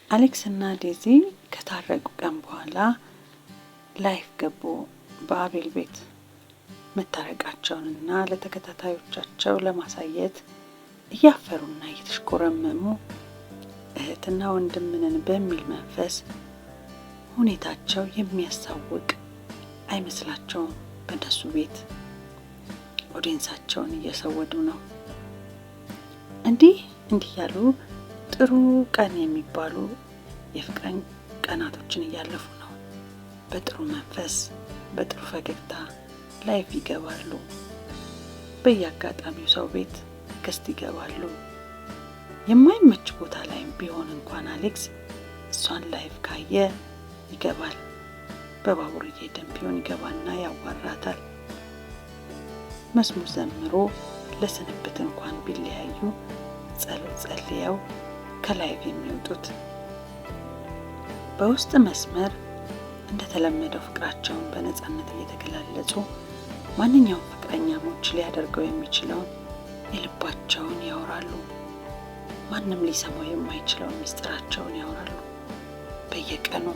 አሌክስ እና ዴዚ ከታረቁ ቀን በኋላ ላይፍ ገቡ። በአቤል ቤት መታረቃቸውንና ለተከታታዮቻቸው ለማሳየት እያፈሩና እየተሽኮረመሙ እህትና ወንድምንን በሚል መንፈስ ሁኔታቸው የሚያሳውቅ አይመስላቸውም። በነሱ ቤት ኦዲየንሳቸውን እየሰወዱ ነው። እንዲህ ያሉ ጥሩ ቀን የሚባሉ የፍቅረኝ ቀናቶችን እያለፉ ነው። በጥሩ መንፈስ በጥሩ ፈገግታ ላይፍ ይገባሉ። በየአጋጣሚው ሰው ቤት ገስት ይገባሉ። የማይመች ቦታ ላይም ቢሆን እንኳን አሌክስ እሷን ላይፍ ካየ ይገባል። በባቡር እየሄደም ቢሆን ይገባና ያዋራታል። መዝሙር ዘምሮ ለስንብት እንኳን ቢለያዩ ጸሎት ጸልየው ከላይፍ የሚወጡት በውስጥ መስመር እንደተለመደው ፍቅራቸውን በነፃነት እየተገላለጹ ማንኛውም ፍቅረኛሞች ሊያደርገው የሚችለውን የልባቸውን ያወራሉ። ማንም ሊሰማው የማይችለውን ምስጢራቸውን ያወራሉ። በየቀኑ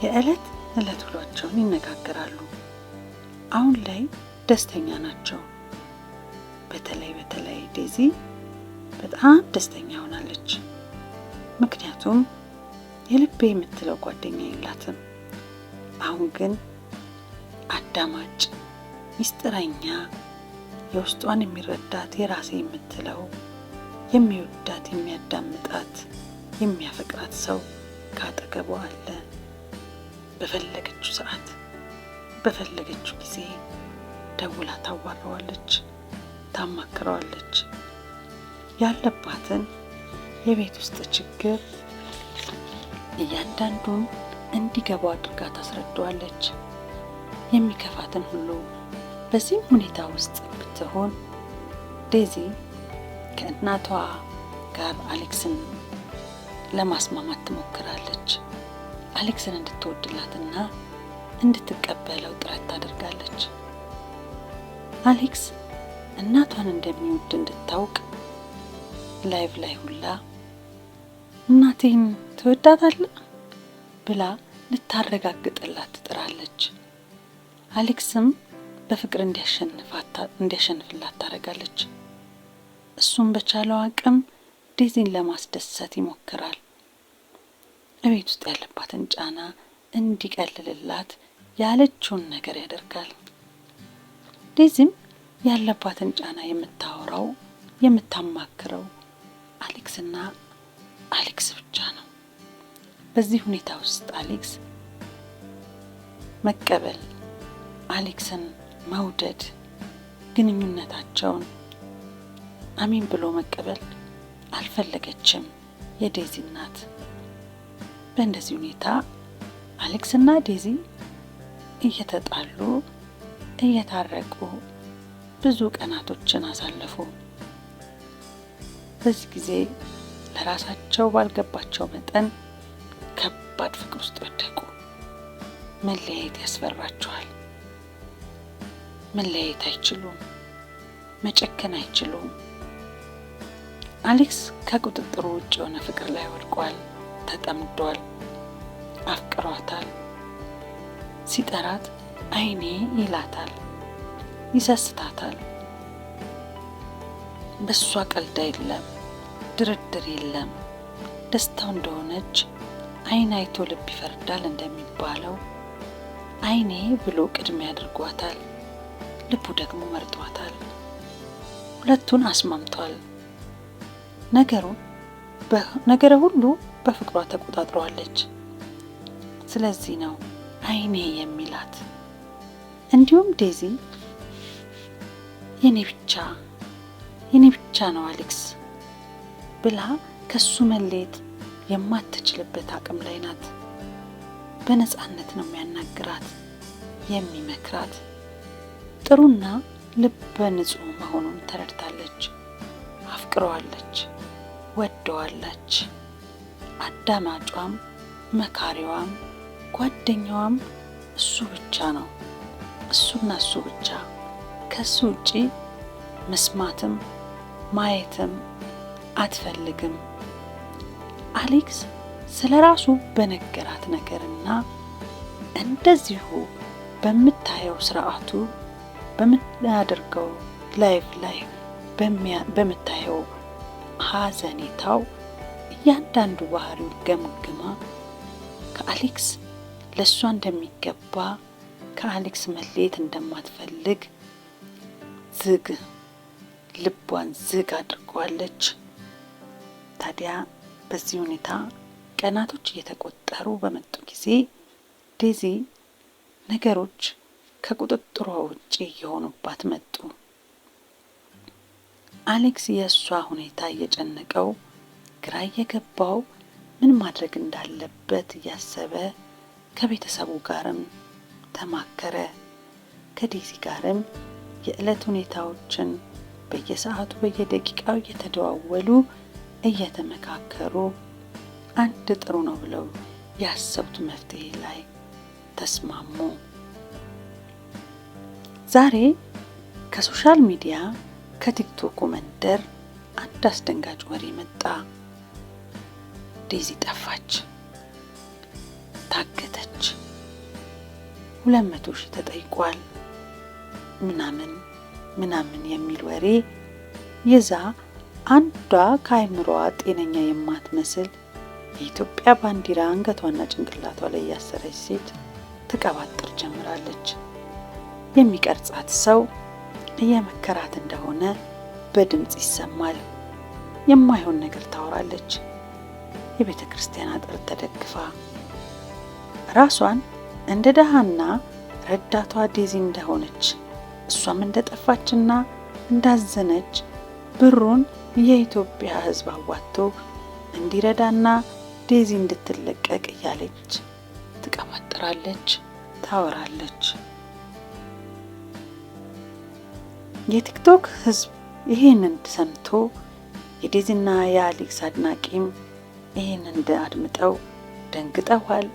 የዕለት ውሏቸውን ይነጋገራሉ። አሁን ላይ ደስተኛ ናቸው። በተለይ ዴዚ በጣም ደስተኛ ሆናለች። ምክንያቱም የልቤ የምትለው ጓደኛ የላትም። አሁን ግን አዳማጭ፣ ሚስጥረኛ፣ የውስጧን የሚረዳት የራሴ የምትለው የሚወዳት፣ የሚያዳምጣት፣ የሚያፈቅራት ሰው ካጠገቧ አለ። በፈለገችው ሰዓት በፈለገችው ጊዜ ደውላ ታዋራዋለች፣ ታማክረዋለች። ያለባትን የቤት ውስጥ ችግር እያንዳንዱን እንዲገባው አድርጋ ታስረዳዋለች። የሚከፋትን ሁሉ። በዚህም ሁኔታ ውስጥ ብትሆን ዴዚ ከእናቷ ጋር አሌክስን ለማስማማት ትሞክራለች። አሌክስን እንድትወድላትና እንድትቀበለው ጥረት ታደርጋለች። አሌክስ እናቷን እንደሚወድ እንድታውቅ ላይቭ ላይ ሁላ እናቴን ትወዳታለህ ብላ ልታረጋግጥላት ትጥራለች። አሌክስም በፍቅር እንዲያሸንፍላት ታደርጋለች። እሱም በቻለው አቅም ዴዚን ለማስደሰት ይሞክራል። እቤት ውስጥ ያለባትን ጫና እንዲቀልልላት ያለችውን ነገር ያደርጋል። ዴዚም ያለባትን ጫና የምታወራው የምታማክረው አሌክስና አሌክስ ብቻ ነው። በዚህ ሁኔታ ውስጥ አሌክስ መቀበል፣ አሌክስን መውደድ፣ ግንኙነታቸውን አሚን ብሎ መቀበል አልፈለገችም የዴዚ እናት። በእንደዚህ ሁኔታ አሌክስና ዴዚ እየተጣሉ እየታረቁ ብዙ ቀናቶችን አሳለፉ። በዚህ ጊዜ ለራሳቸው ባልገባቸው መጠን ከባድ ፍቅር ውስጥ ወደቁ። መለያየት ያስፈራቸዋል። መለያየት አይችሉም። መጨከን አይችሉም። አሌክስ ከቁጥጥሩ ውጭ የሆነ ፍቅር ላይ ወድቋል። ተጠምዷል። አፍቅሯታል። ሲጠራት አይኔ ይላታል። ይሰስታታል። በሷ ቀልድ የለም፣ ድርድር የለም። ደስታው እንደሆነች አይን አይቶ ልብ ይፈርዳል እንደሚባለው አይኔ ብሎ ቅድሚያ አድርጓታል። ልቡ መርጧታል። ሁለቱን አስማምቷል። ነገረ ሁሉ በፍቅሯ ተቆጣጥሯለች። ስለዚህ ነው አይኔ የሚላት። እንዲሁም ዴዚ የኔ ብቻ ነው አሌክስ ብላ ከሱ መለየት የማትችልበት አቅም ላይ ናት። በነፃነት ነው የሚያናግራት፣ የሚመክራት። ጥሩና ልበ ንጹህ መሆኑን ተረድታለች። አፍቅረዋለች፣ ወደዋለች። አዳማጯም መካሪዋም ጓደኛዋም እሱ ብቻ ነው። እሱና እሱ ብቻ። ከሱ ውጪ መስማትም ማየትም አትፈልግም። አሌክስ ስለ ራሱ በነገራት ነገርና እንደዚሁ በምታየው ስርዓቱ በምታደርገው ላይፍ ላይ በምታየው ሀዘኔታው እያንዳንዱ ባህሪው ገምግማ ከአሌክስ ለእሷ እንደሚገባ ከአሌክስ መለየት እንደማትፈልግ ልቧን ዝግ አድርጓለች። ታዲያ በዚህ ሁኔታ ቀናቶች እየተቆጠሩ በመጡ ጊዜ ዴዚ ነገሮች ከቁጥጥሯ ውጪ እየሆኑባት መጡ። አሌክስ የእሷ ሁኔታ እየጨነቀው ግራ እየገባው ምን ማድረግ እንዳለበት እያሰበ ከቤተሰቡ ጋርም ተማከረ። ከዴዚ ጋርም የዕለት ሁኔታዎችን በየሰዓቱ በየደቂቃው እየተደዋወሉ እየተመካከሩ አንድ ጥሩ ነው ብለው ያሰቡት መፍትሄ ላይ ተስማሙ። ዛሬ ከሶሻል ሚዲያ ከቲክቶክ መንደር አንድ አስደንጋጭ ወሬ መጣ። ዴዚ ጠፋች፣ ታገተች፣ 200,000 ተጠይቋል ምናምን የሚል ወሬ ይዛ አንዷ ከአይምሮዋ ጤነኛ የማትመስል የኢትዮጵያ ባንዲራ አንገቷና ጭንቅላቷ ላይ ያሰረች ሴት ትቀባጥር ጀምራለች። የሚቀርጻት ሰው እየመከራት እንደሆነ በድምጽ ይሰማል። የማይሆን ነገር ታወራለች። የቤተ ክርስቲያን አጥር ተደግፋ ራሷን እንደ ደሃና ረዳቷ ዴዚ እንደሆነች እሷም እንደጠፋችና እንዳዘነች ብሩን የኢትዮጵያ ሕዝብ አዋጥቶ እንዲረዳና ዴዚ እንድትለቀቅ እያለች ትቀባጥራለች፣ ታወራለች። የቲክቶክ ሕዝብ ይሄንን ሰምቶ የዴዚና የአሌክስ አድናቂም ይሄንን አድምጠው ደንግጠዋል፣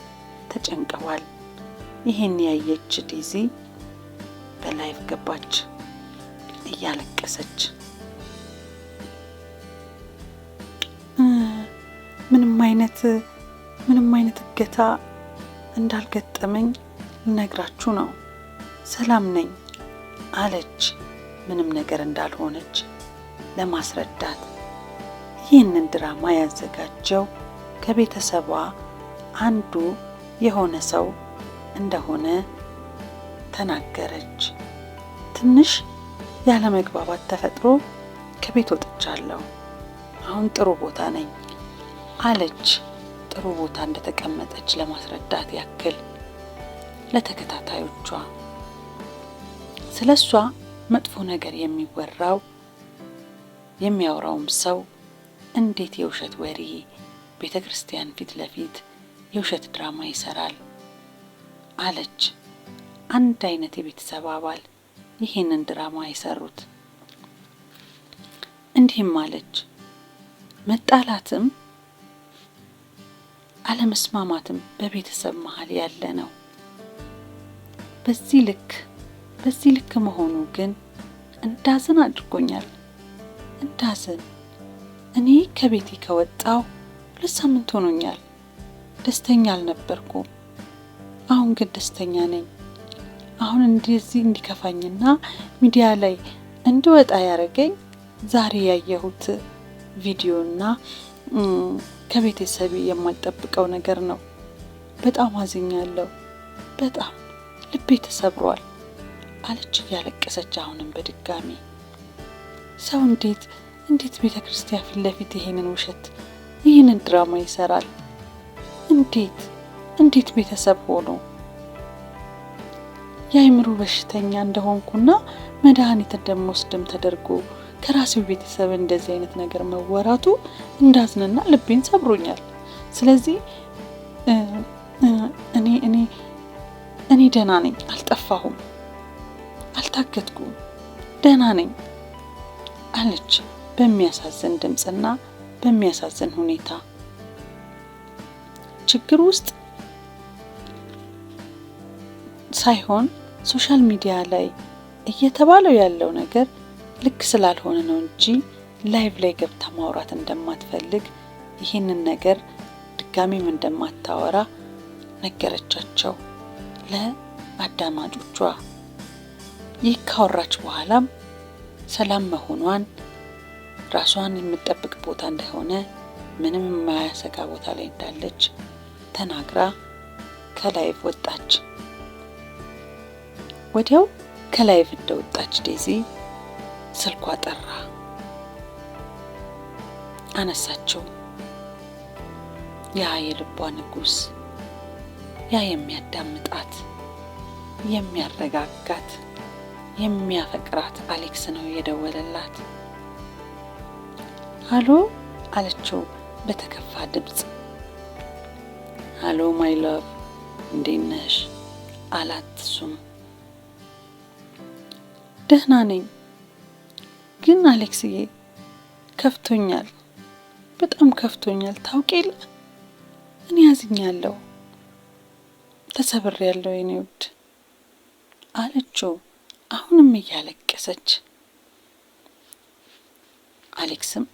ተጨንቀዋል። ይሄን ያየች ዴዚ በላይቭ ገባች እያለቀሰች። ምንም አይነት እገታ እንዳልገጠመኝ ልነግራችሁ ነው፣ ሰላም ነኝ አለች። ምንም ነገር እንዳልሆነች ለማስረዳት ይህንን ድራማ ያዘጋጀው ከቤተሰቧ አንዱ የሆነ ሰው እንደሆነ ተናገረች። ትንሽ ያለመግባባት ተፈጥሮ ከቤት ወጥቻለሁ፣ አሁን ጥሩ ቦታ ነኝ አለች። ጥሩ ቦታ እንደተቀመጠች ለማስረዳት ያክል ለተከታታዮቿ ስለሷ መጥፎ ነገር የሚያወራውም ሰው እንዴት የውሸት ወሬ ቤተ ክርስቲያን ፊት ለፊት የውሸት ድራማ ይሰራል አለች። አንድ አይነት የቤተሰብ አባል ይህንን ድራማ የሰሩት። እንዲህም አለች፣ መጣላትም አለመስማማትም በቤተሰብ መሀል ያለ ነው። በዚህ ልክ መሆኑ ግን እንዳዝን አድርጎኛል። እንዳዝን እኔ ከቤቴ ከወጣው 2 ሳምንት ሆኖኛል። ደስተኛ አልነበርኩም። አሁን ግን ደስተኛ ነኝ። አሁን እንደዚህ እንዲከፋኝና ሚዲያ ላይ እንድወጣ ያደረገኝ ዛሬ ያየሁት ቪዲዮና ከቤተሰቤ የማልጠብቀው ነገር ነው። በጣም አዝኛለሁ። በጣም ልቤ ተሰብሯል አለች እያለቀሰች። አሁንም በድጋሚ ሰው እንዴት ቤተ ክርስቲያን ፊት ለፊት ይህንን ድራማ ይሰራል? እንዴት ቤተሰብ ሆኖ የአይምሮ በሽተኛ እንደሆንኩና መድኃኒት እንደምወስድም ተደርጎ ከራሴው ቤተሰብ እንደዚህ አይነት ነገር መወራቱ እንዳዝንና ልቤን ሰብሮኛል። ስለዚህ እኔ ደህና ነኝ፣ አልጠፋሁም፣ አልታገትኩም፣ ደህና ነኝ አለች በሚያሳዝን ድምፅና በሚያሳዝን ሁኔታ። ችግር ውስጥ ሳይሆን ሶሻል ሚዲያ ላይ እየተባለው ያለው ነገር ልክ ስላልሆነ ነው እንጂ ላይቭ ላይ ገብታ ማውራት እንደማትፈልግ ይህንን ነገር ድጋሚም እንደማታወራ ነገረቻቸው ለአዳማጮቿ። ይህ ካወራች በኋላም ሰላም መሆኗን፣ ራሷን የምትጠብቅ ቦታ እንደሆነ፣ ምንም የማያሰጋ ቦታ ላይ እንዳለች ተናግራ ከላይቭ ወጣች። ወዲያው ከላይቭ እንደወጣች ዴዚ ስልኳ ጠራ። አነሳችው። ያ የልቧ ንጉስ፣ ያ የሚያዳምጣት፣ የሚያረጋጋት፣ የሚያፈቅራት አሌክስ ነው የደወለላት። ሃሎ አለችው በተከፋ ድምፅ። ሃሎ ማይ ላቭ እንዴት ነሽ አላት። እሱም ደህና ነኝ፣ ግን አሌክስዬ ከፍቶኛል፣ በጣም ከፍቶኛል። ታውቂለ እኔ ያዝኛለሁ፣ ተሰብሬያለሁ የኔ ውድ አለችው አሁንም እያለቀሰች። አሌክስም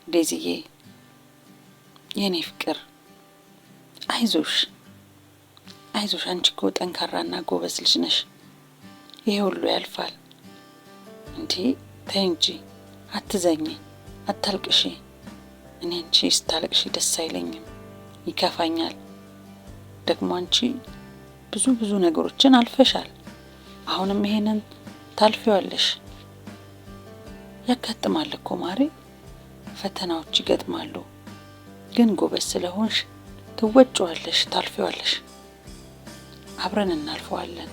ዴዚዬ የኔ ፍቅር አይዞሽ፣ አንቺ እኮ ጠንካራና ጎበዝ ልጅ ነሽ፣ ይሄ ሁሉ ያልፋል። እንዴ ተይ እንጂ አትዘኝ፣ አታልቅሺ። እኔ አንቺ ስታለቅሺ ደስ አይለኝም፣ ይከፋኛል። ደግሞ አንቺ ብዙ ነገሮችን አልፈሻል። አሁንም ይሄንን ታልፊዋለሽ። ያጋጥማል እኮ ማሬ፣ ፈተናዎች ይገጥማሉ። ግን ጎበዝ ስለሆንሽ ትወጪዋለሽ፣ ታልፊዋለሽ። አብረን እናልፈዋለን፣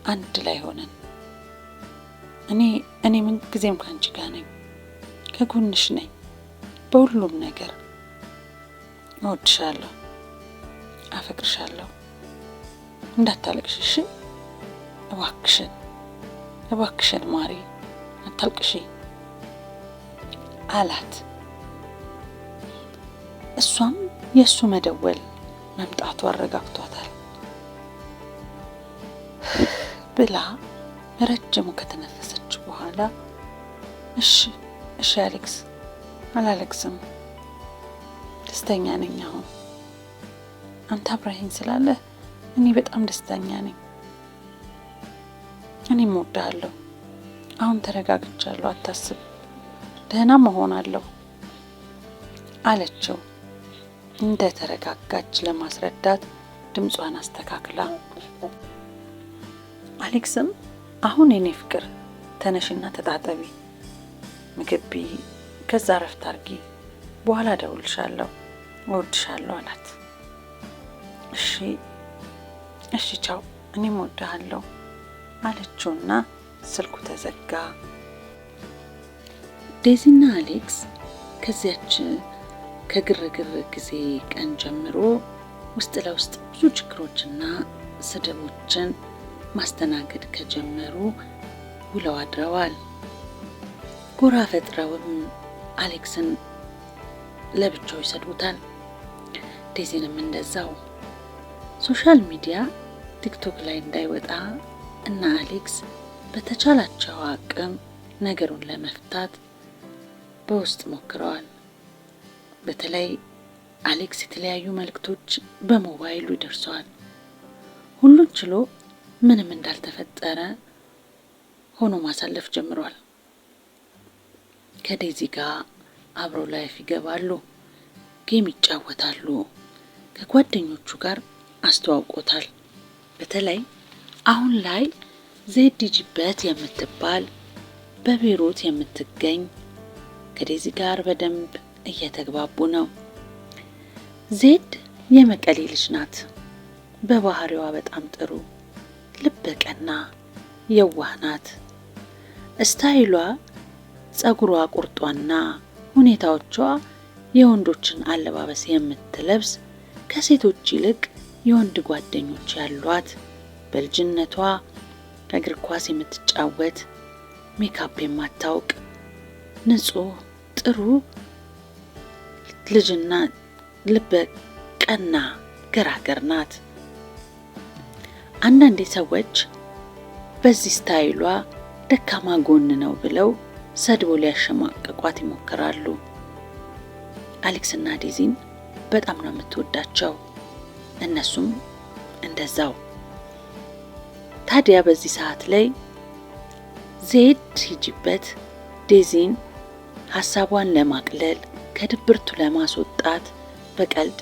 አንድ ላይ ሆነን። እኔ ምን ጊዜም ካንቺ ጋር ነኝ፣ ከጎንሽ ነኝ በሁሉም ነገር። እወድሻለሁ፣ አፈቅርሻለሁ። እንዳታለቅሽ እሺ? እባክሽን ማሪ አታልቅሺ አላት። እሷም የእሱ መደወል መምጣቱ አረጋግቷታል ብላ ረጅሙ ከተነፈሰች በኋላ እሺ አሌክስ፣ አላለቅስም፣ ደስተኛ ነኝ። አሁን አንተ አብረኸኝ ስላለ እኔ በጣም ደስተኛ ነኝ። እኔም እወድሃለሁ። አሁን ተረጋግቻለሁ፣ አታስብ፣ ደህና መሆናለሁ አለችው እንደ ተረጋጋች ለማስረዳት ድምጿን አስተካክላ። አሌክስም አሁን የኔ ፍቅር ተነሽና ተጣጠቢ፣ ምግብ ብይ፣ ከዛ ረፍት አርጊ፣ በኋላ እደውልልሻለሁ፣ እወድሻለሁ አላት። እሺ ቻው፣ እኔም እወድሃለሁ አለችውና ስልኩ ተዘጋ። ዴዚና አሌክስ ከዚያች ከግርግር ጊዜ ቀን ጀምሮ ውስጥ ለውስጥ ብዙ ችግሮችና ስድቦችን ማስተናገድ ከጀመሩ ውለው አድረዋል። ጎራ ፈጥረውም አሌክስን ለብቻው ይሰድቡታል፣ ዴዚንም እንደዛው። ሶሻል ሚዲያ ቲክቶክ ላይ እንዳይወጣ እና አሌክስ በተቻላቸው አቅም ነገሩን ለመፍታት በውስጥ ሞክረዋል። በተለይ አሌክስ የተለያዩ መልእክቶች በሞባይሉ ይደርሰዋል። ሁሉን ችሎ ምንም እንዳልተፈጠረ ሆኖ ማሳለፍ ጀምሯል። ከዴዚ ጋር አብረው ላይፍ ይገባሉ፣ ጌም ይጫወታሉ። ከጓደኞቹ ጋር አስተዋውቆታል። በተለይ አሁን ላይ ዜድ ጂበት የምትባል በቤይሩት የምትገኝ ከዴዚ ጋር በደንብ እየተግባቡ ነው። ዜድ የመቀሌ ልጅ ናት። በባህሪዋ በጣም ጥሩ፣ ልበ ቀና፣ የዋህ ናት። ስታይሏ፣ ጸጉሯ ቁርጧና ሁኔታዎቿ የወንዶችን አለባበስ የምትለብስ፣ ከሴቶች ይልቅ የወንድ ጓደኞች ያሏት፣ በልጅነቷ እግር ኳስ የምትጫወት፣ ሜካፕ የማታውቅ ንጹህ ጥሩ ልጅና ልበ ቀና ገራገር ናት። አንዳንዴ ሰዎች በዚህ ስታይሏ ደካማ ጎን ነው ብለው ሰድቦ ሊያሸማቅቋት ይሞክራሉ። አሌክስና ዴዚን በጣም ነው የምትወዳቸው፣ እነሱም እንደዛው። ታዲያ በዚህ ሰዓት ላይ ዜድ ሂጂበት ዴዚን ሐሳቧን ለማቅለል ከድብርቱ ለማስወጣት በቀልድ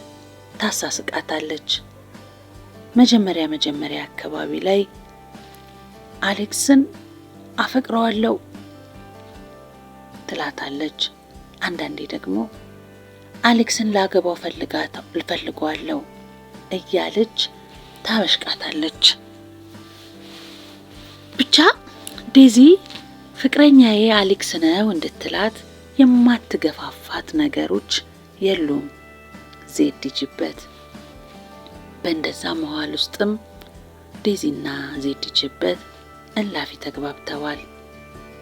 ታሳስቃታለች። መጀመሪያ አካባቢ ላይ አሌክስን አፈቅረዋለሁ ትላታለች። አንዳንዴ ደግሞ አሌክስን ላገባው ፈልገዋለሁ እያለች ታበሽቃታለች። ብቻ ዴዚ ፍቅረኛዬ አሌክስ ነው እንድትላት የማትገፋፋት ነገሮች የሉም። ዜድ ሂጂበት። በእንደዛ መዋል ውስጥም ዴዚና ዜድ ሂጂበት እላፊ ተግባብተዋል፣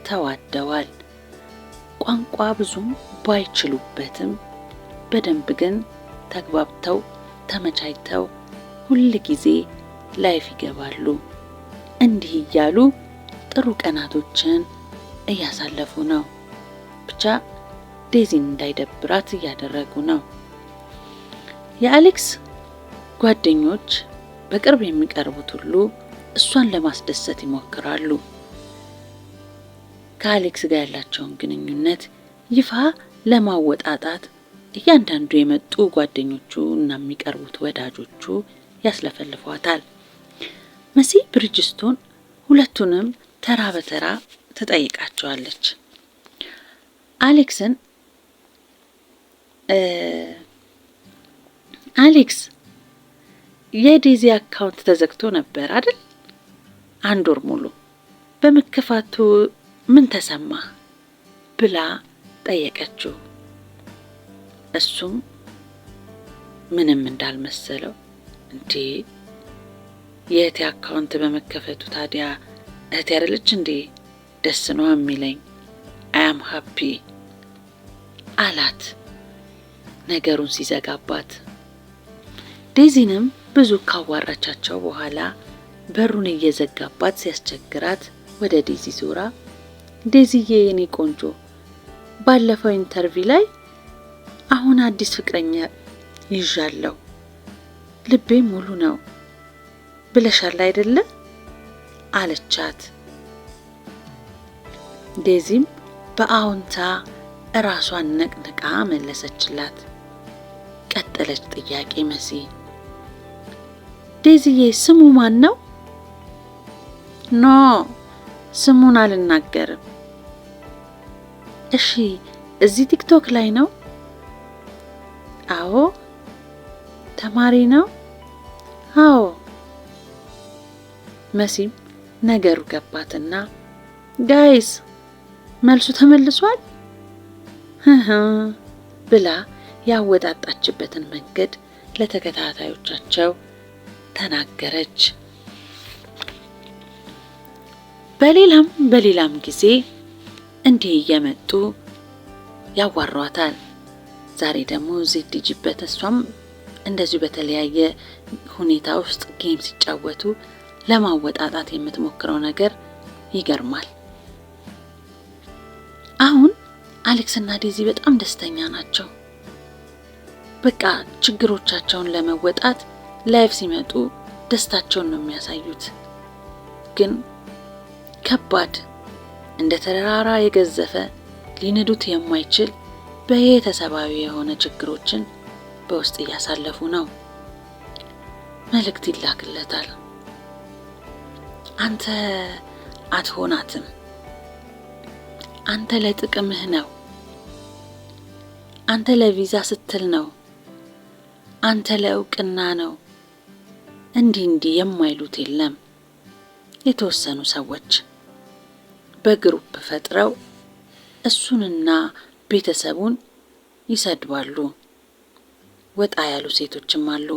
ተዋደዋል። ቋንቋ ብዙም ባይችሉበትም በደንብ ግን ተግባብተው ተመቻችተው ሁል ጊዜ ላይፍ ይገባሉ። እንዲህ እያሉ ጥሩ ቀናቶችን እያሳለፉ ነው። ብቻ ዴዚን እንዳይደብራት እያደረጉ ነው። የአሌክስ ጓደኞች በቅርብ የሚቀርቡት ሁሉ እሷን ለማስደሰት ይሞክራሉ። ከአሌክስ ጋር ያላቸውን ግንኙነት ይፋ ለማወጣጣት እያንዳንዱ የመጡ ጓደኞቹ እና የሚቀርቡት ወዳጆቹ ያስለፈልፏታል። መሲ ብሪጅስቶን ሁለቱንም ተራ በተራ ትጠይቃቸዋለች። አሌክስን አሌክስ የዴዚ አካውንት ተዘግቶ ነበር አይደል? 1 ወር ሙሉ በመከፋቱ ምን ተሰማ ብላ ጠየቀችው። እሱም ምንም እንዳልመሰለው እንዴ የእህቴ አካውንት በመከፈቱ ታዲያ እህቴ አይደለች እንዴ ደስ ነው የሚለኝ አም ሃፒ አላት ነገሩን ሲዘጋባት። ዴዚንም ብዙ ካዋራቻቸው በኋላ በሩን እየዘጋባት ሲያስቸግራት ወደ ዴዚ ዞራ ዴዚዬ የኔ ቆንጆ ባለፈው ኢንተርቪው ላይ አሁን አዲስ ፍቅረኛ ይዣለሁ ልቤ ሙሉ ነው ብለሻል አይደለ አለቻት። ዴዚም በአዎንታ ራሷን ነቅንቃ መለሰችላት። ቀጠለች ጥያቄ መሲ ዴዚዬ ስሙ ማን ነው? ኖ ስሙን አልናገርም። እሺ እዚህ ቲክቶክ ላይ ነው? አዎ። ተማሪ ነው? አዎ። መሲም ነገሩ ገባትና ጋይስ መልሱ ተመልሷል ብላ ያወጣጣችበትን መንገድ ለተከታታዮቻቸው ተናገረች። በሌላም ጊዜ እንዲህ እየመጡ ያዋሯታል። ዛሬ ደግሞ ዜድ ሂጂበት እሷም እንደዚሁ በተለያየ ሁኔታ ውስጥ ጌም ሲጫወቱ ለማወጣጣት የምትሞክረው ነገር ይገርማል። አሁን አሌክስ እና ዴዚ በጣም ደስተኛ ናቸው። በቃ ችግሮቻቸውን ለመወጣት ላይፍ ሲመጡ ደስታቸውን ነው የሚያሳዩት። ግን ከባድ እንደ ተራራ የገዘፈ ሊነዱት የማይችል በቤተሰባዊ የሆነ ችግሮችን በውስጥ እያሳለፉ ነው። መልእክት ይላክለታል። አንተ አትሆናትም፣ አንተ ለጥቅምህ ነው፣ አንተ ለቪዛ ስትል ነው፣ አንተ ለእውቅና ነው። እንዲህ የማይሉት የለም። የተወሰኑ ሰዎች በግሩፕ ፈጥረው እሱንና ቤተሰቡን ይሰድባሉ። ወጣ ያሉ ሴቶችም አሉ።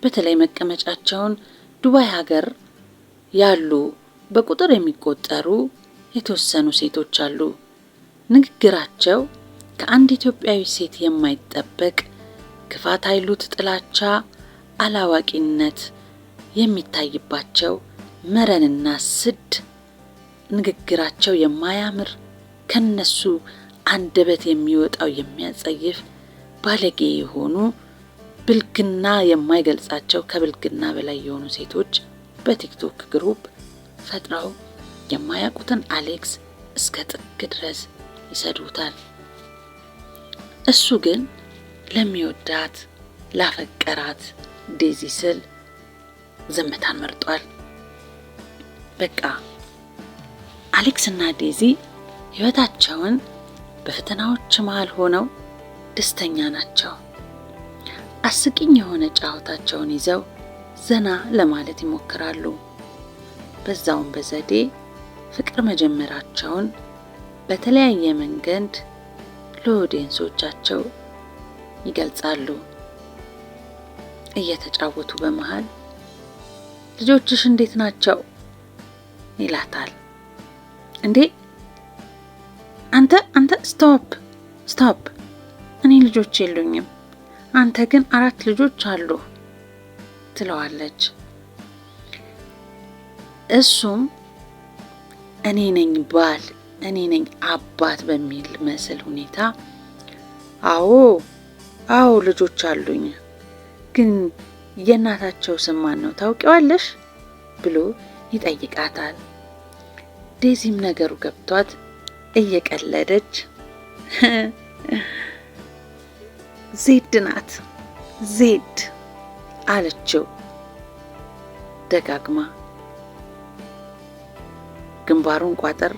በተለይ መቀመጫቸውን ዱባይ ሀገር ያሉ በቁጥር የሚቆጠሩ የተወሰኑ ሴቶች አሉ። ንግግራቸው ከአንድ ኢትዮጵያዊ ሴት የማይጠበቅ ክፋት አይሉት ጥላቻ፣ አላዋቂነት የሚታይባቸው መረንና ስድ ንግግራቸው የማያምር ከነሱ አንደበት የሚወጣው የሚያጸይፍ ባለጌ የሆኑ ብልግና የማይገልጻቸው ከብልግና በላይ የሆኑ ሴቶች በቲክቶክ ግሩፕ ፈጥረው የማያውቁትን አሌክስ እስከ ጥግ ድረስ ይሰዱታል። እሱ ግን ለሚወዳት ላፈቀራት ዴዚ ስል ዝምታን መርጧል። በቃ አሌክስ እና ዴዚ ህይወታቸውን በፈተናዎች መሃል ሆነው ደስተኛ ናቸው። አስቂኝ የሆነ ጨዋታቸውን ይዘው ዘና ለማለት ይሞክራሉ። በዛውም በዘዴ ፍቅር መጀመራቸውን በተለያየ መንገድ ለኦዲየንሶቻቸው ይገልጻሉ። እየተጫወቱ በመሃል ልጆችሽ እንዴት ናቸው ይላታል። እንዴ አንተ ስቶፕ እኔ ልጆች የሉኝም፣ አንተ ግን 4 ልጆች አሉ ትለዋለች። እሱም እኔ ነኝ ባል፣ እኔ ነኝ አባት በሚል መስል ሁኔታ አዎ ልጆች አሉኝ፣ ግን የእናታቸው ስም ማን ነው ታውቂዋለሽ ብሎ ይጠይቃታል። ዴዚም ነገሩ ገብቷት እየቀለደች ዜድ ናት ዜድ አለችው ደጋግማ። ግንባሩን ቋጠር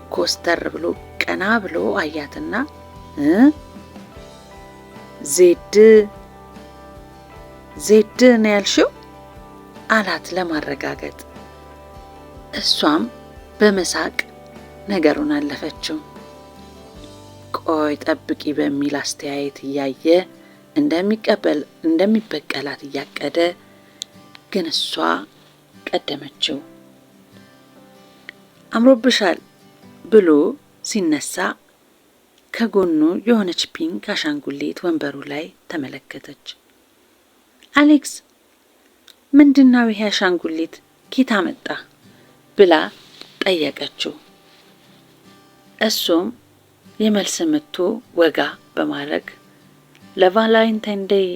ኮስተር ብሎ ቀና ብሎ አያትና ዜድ ነው ያልሽው አላት ለማረጋገጥ። እሷም በመሳቅ ነገሩን አለፈችው። ቆይ ጠብቂ በሚል አስተያየት እያየ እንደሚበቀላት እያቀደ ግን እሷ ቀደመችው። አምሮብሻል ብሎ ሲነሳ ከጎኑ የሆነች ፒንክ አሻንጉሊት ወንበሩ ላይ ተመለከተች። አሌክስ ምንድነው ይሄ አሻንጉሊት ኬት አመጣ ብላ ጠየቀችው። እሱም የመልስ ምቱ ወጋ በማድረግ ለቫላንታይን ዴይ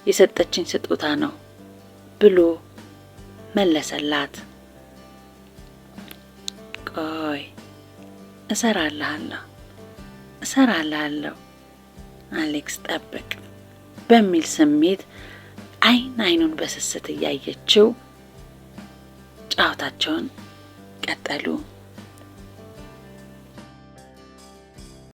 የሰጠችኝ ስጦታ ነው ብሎ መለሰላት። ቆይ እሰራልሃለሁ አሌክስ ጠብቅ በሚል ስሜት አይኑን በስስት እያየችው ጨዋታቸውን ቀጠሉ።